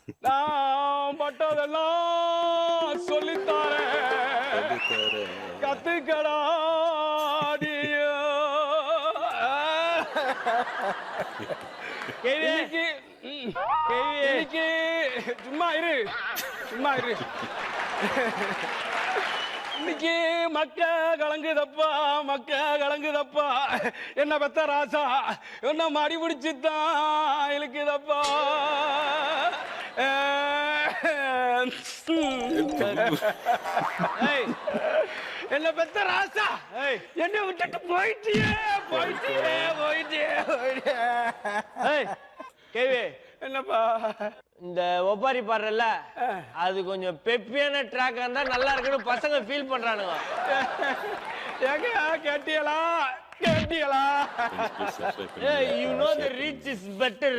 நான் பட்டதெல்லாம் சொல்லித்தாரேன் கத்துக்கடா சும்மா இரு சும்மா இரு. இன்னைக்கு மக்க கலங்குதப்பா மக்க கலங்குதப்பா என்ன பெத்த ராசா என்ன மடி பிடிச்சுதான் இழுக்குதப்பா. என்ன பெத்த ராசா என்ன விட்டுட்டு போயிட்டியே போயிட்டியே போயிட்டியே கேவி என்னப்பா இந்த ஒப்பாரி பாடுறல அது கொஞ்சம் பெப்பியான ட்ராக் இருந்தா நல்லா இருக்குன்னு பசங்க ஃபீல் பண்றானுங்க. ஏங்க கேட்டியலா கேட்டியலா you know the reach is better.